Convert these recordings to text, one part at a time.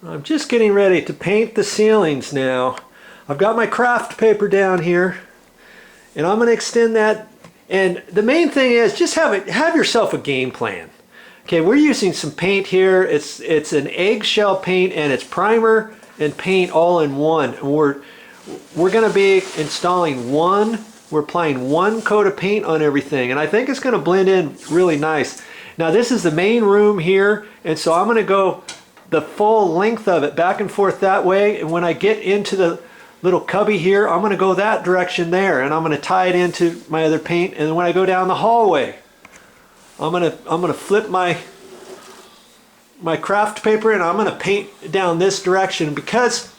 I'm just getting ready to paint the ceilings now. I've got my craft paper down here, and I'm going to extend that. And the main thing is just have yourself a game plan. Okay, we're using some paint here. It's an eggshell paint, and it's primer and paint all in one. And we're going to be installing we're applying one coat of paint on everything, and I think it's going to blend in really nice. Now this is the main room here, and so I'm going to go the full length of it back and forth that way, and when I get into the little cubby here, I'm going to go that direction there, and I'm going to tie it into my other paint. And then when I go down the hallway, I'm going to flip my craft paper, and I'm going to paint down this direction. Because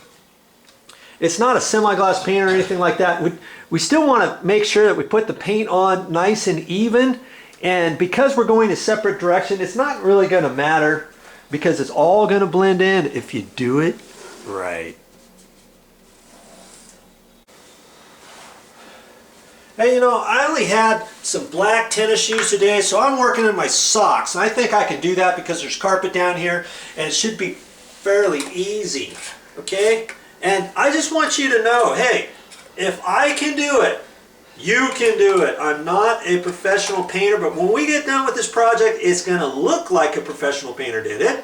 it's not a semi-gloss paint or anything like that, we still want to make sure that we put the paint on nice and even. And because we're going a separate direction, it's not really going to matter, because it's all going to blend in if you do it right. Hey, you know, I only had some black tennis shoes today, so I'm working in my socks. And I think I can do that because there's carpet down here, and it should be fairly easy, okay? And I just want you to know, hey, if I can do it, you can do it. I'm not a professional painter, but when we get done with this project, it's going to look like a professional painter did it.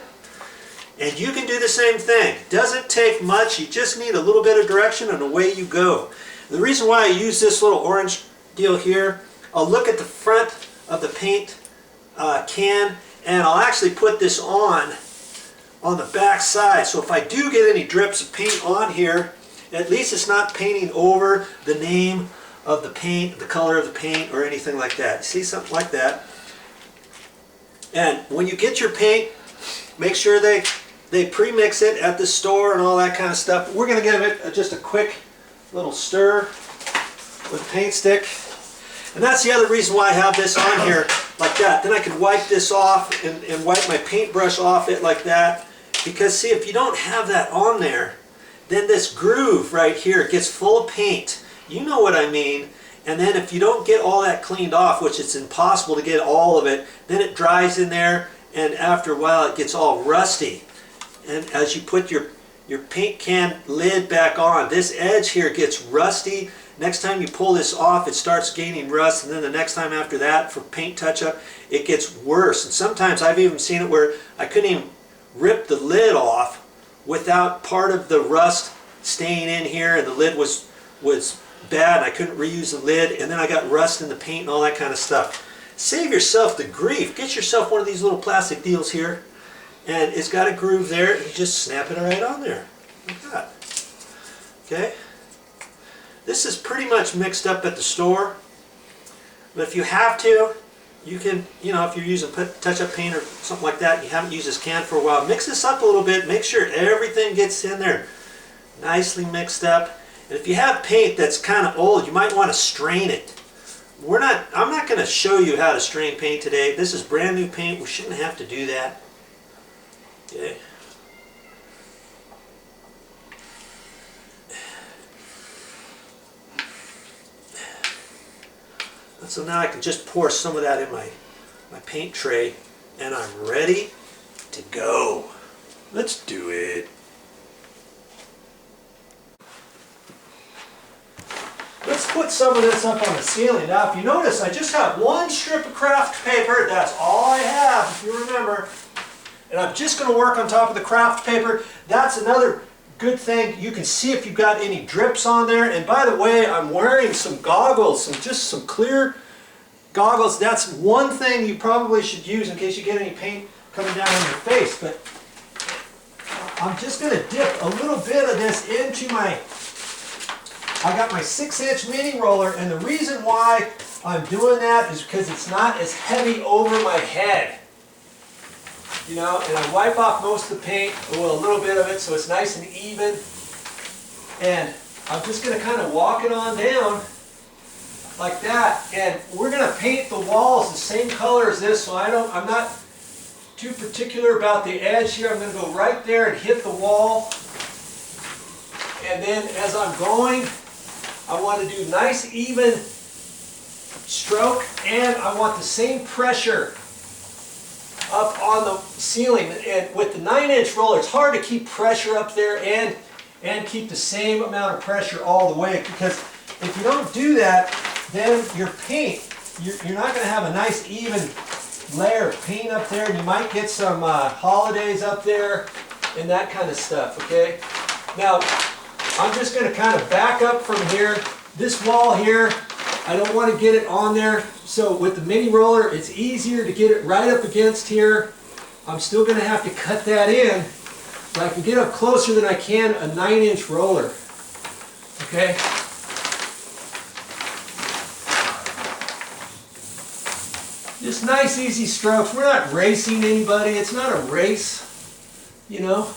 And you can do the same thing. It doesn't take much. You just need a little bit of direction, and away you go. The reason why I use this little orange deal here, I'll look at the front of the paint can, and I'll actually put this on the back side. So if I do get any drips of paint on here, at least it's not painting over the name of the paint, the color of the paint, or anything like that. See, something like that. And when you get your paint, make sure they pre-mix it at the store and all that kind of stuff. We're going to give it just a quick little stir with a paint stick. And that's the other reason why I have this on here like that. Then I can wipe this off and wipe my paintbrush off it like that. Because see, if you don't have that on there, then this groove right here gets full of paint. You know what I mean. And then if you don't get all that cleaned off, which it's impossible to get all of it, then it dries in there, and after a while it gets all rusty. And as you put your paint can lid back on, this edge here gets rusty. Next time you pull this off, it starts gaining rust, and then the next time after that for paint touch-up, it gets worse. And sometimes I've even seen it where I couldn't even rip the lid off without part of the rust staying in here, and the lid was bad, and I couldn't reuse the lid, and then I got rust in the paint and all that kind of stuff. Save yourself the grief. Get yourself one of these little plastic deals here, and it's got a groove there. You just snap it right on there, like that. Okay? This is pretty much mixed up at the store, but if you have to, you can, you know, if you're using touch-up paint or something like that, you haven't used this can for a while, mix this up a little bit, make sure everything gets in there nicely mixed up. And if you have paint that's kind of old, you might want to strain it. I'm not going to show you how to strain paint today. This is brand new paint. We shouldn't have to do that. Okay. And so now I can just pour some of that in my paint tray, and I'm ready to go. Let's do it. Let's put some of this up on the ceiling. Now if you notice, I just have one strip of craft paper. That's all I have, if you remember. And I'm just going to work on top of the craft paper. That's another good thing. You can see if you've got any drips on there. And by the way, I'm wearing some goggles, just some clear goggles. That's one thing you probably should use in case you get any paint coming down on your face. But I'm just going to dip a little bit of this into I got my 6-inch mini roller, and the reason why I'm doing that is because it's not as heavy over my head. You know, and I wipe off most of the paint, well, a little bit of it, so it's nice and even. And I'm just going to kind of walk it on down like that. And we're going to paint the walls the same color as this, so I'm not too particular about the edge here. I'm going to go right there and hit the wall. And then as I'm going, I want to do nice even stroke, and I want the same pressure up on the ceiling. And with the 9-inch roller, it's hard to keep pressure up there and keep the same amount of pressure all the way, because if you don't do that, then your paint, you're not going to have a nice even layer of paint up there, and you might get some holidays up there and that kind of stuff, okay? Now, I'm just going to kind of back up from here. This wall here, I don't want to get it on there, so with the mini roller, it's easier to get it right up against here. I'm still going to have to cut that in, but I can get up closer than I can a 9-inch roller, okay? Just nice, easy strokes. We're not racing anybody. It's not a race, you know.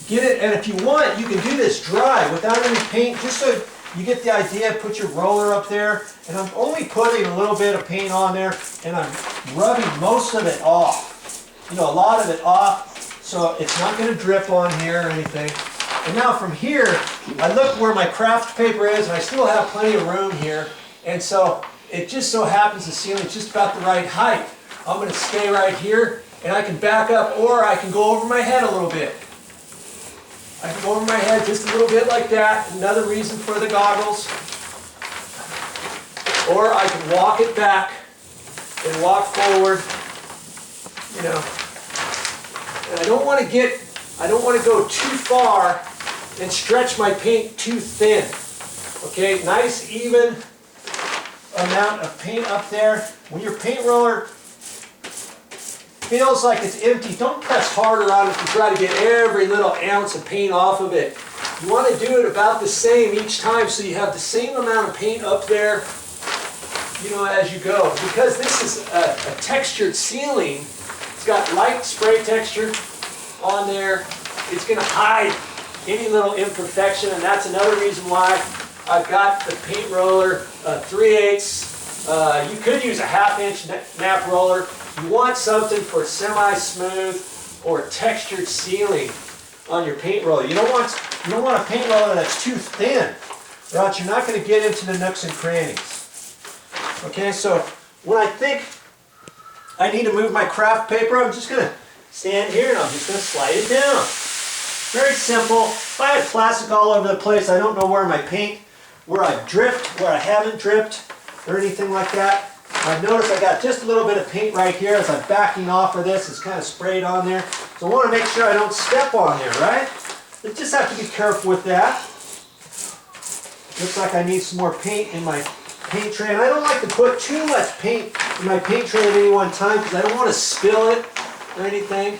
Get it, and if you want, you can do this dry without any paint, just so you get the idea. Put your roller up there, and I'm only putting a little bit of paint on there, and I'm rubbing most of it off. You know, a lot of it off, so it's not going to drip on here or anything. And now from here, I look where my craft paper is, and I still have plenty of room here, and so it just so happens the ceiling's just about the right height. I'm going to stay right here, and I can back up, or I can go over my head a little bit. I can go over my head just a little bit like that. Another reason for the goggles. Or I can walk it back and walk forward. You know. And I don't want to go too far and stretch my paint too thin. Okay, nice even amount of paint up there. When your paint roller feels like it's empty, don't press harder on it to try to get every little ounce of paint off of it. You want to do it about the same each time, so you have the same amount of paint up there, you know, as you go. Because this is a textured ceiling, it's got light spray texture on there. It's going to hide any little imperfection, and that's another reason why I've got the paint roller 3/8. You could use a 1/2-inch nap roller. You want something for semi-smooth or textured ceiling on your paint roller. You don't want a paint roller that's too thin, or else you're not going to get into the nooks and crannies. Okay, so when I think I need to move my craft paper, I'm just going to stand here and I'm just going to slide it down. Very simple. If I had plastic all over the place, I don't know where my paint, where I've dripped, where I haven't dripped, or anything like that. I've noticed I got just a little bit of paint right here as I'm backing off of this. It's kind of sprayed on there. So I want to make sure I don't step on there, right? You just have to be careful with that. Looks like I need some more paint in my paint tray. And I don't like to put too much paint in my paint tray at any one time because I don't want to spill it or anything.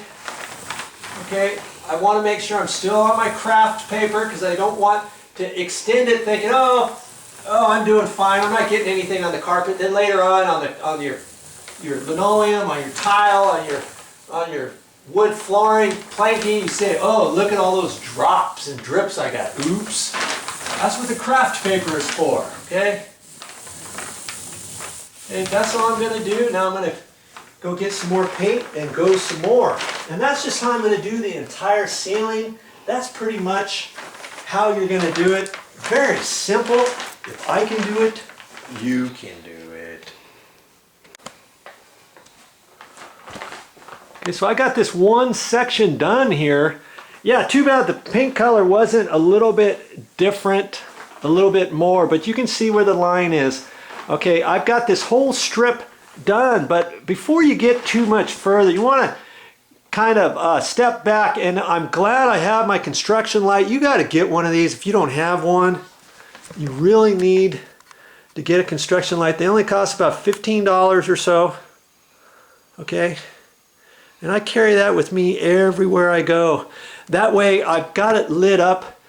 Okay, I want to make sure I'm still on my craft paper because I don't want to extend it thinking, oh, I'm doing fine. I'm not getting anything on the carpet. Then later on your linoleum, on your tile, on your wood flooring, planking, you say, oh, look at all those drops and drips I got. Oops. That's what the craft paper is for, okay? And that's all I'm going to do. Now I'm going to go get some more paint and go some more. And that's just how I'm going to do the entire ceiling. That's pretty much how you're going to do it. Very simple. If I can do it, you can do it. Okay, so I got this one section done here. Yeah, too bad the paint color wasn't a little bit different, a little bit more, but you can see where the line is. Okay, I've got this whole strip done, but before you get too much further, you want to kind of step back, and I'm glad I have my construction light. You got to get one of these if you don't have one. You really need to get a construction light. They only cost about $15 or so. Okay, and I carry that with me everywhere I go. That way I've got it lit up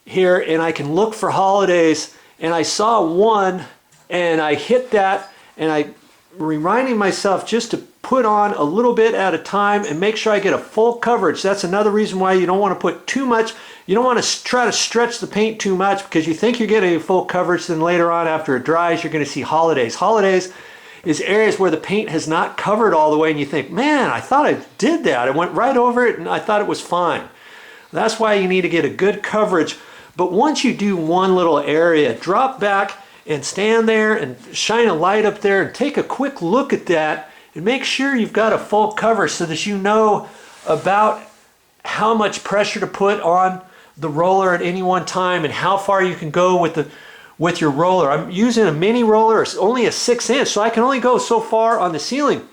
here and I can look for holidays, and I saw one and I hit that, and I reminding myself just to put on a little bit at a time and make sure I get a full coverage. That's another reason why you don't want to put too much. You don't want to try to stretch the paint too much because you think you're getting a full coverage, then later on after it dries you're going to see holidays. Holidays is areas where the paint has not covered all the way and you think, man, I thought I did that. I went right over it and I thought it was fine. That's why you need to get a good coverage. But once you do one little area, drop back and stand there and shine a light up there and take a quick look at that And make sure you've got a full cover so that you know about how much pressure to put on the roller at any one time and how far you can go with your roller. I'm using a mini roller. It's only a 6-inch, so I can only go so far on the ceiling.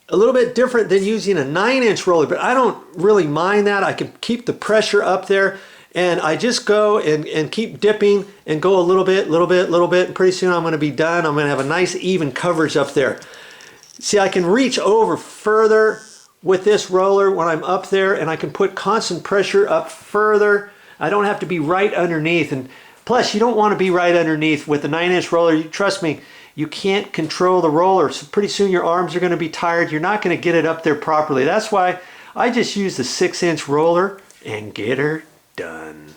A little bit different than using a 9-inch roller, but I don't really mind that. I can keep the pressure up there, and I just go and keep dipping and go a little bit, and pretty soon I'm going to be done. I'm going to have a nice even coverage up there. See, I can reach over further with this roller when I'm up there, and I can put constant pressure up further. I don't have to be right underneath, and plus you don't want to be right underneath with the 9-inch roller. Trust me, you can't control the roller, so pretty soon your arms are going to be tired. You're not going to get it up there properly. That's why I just use the 6-inch roller and get her done.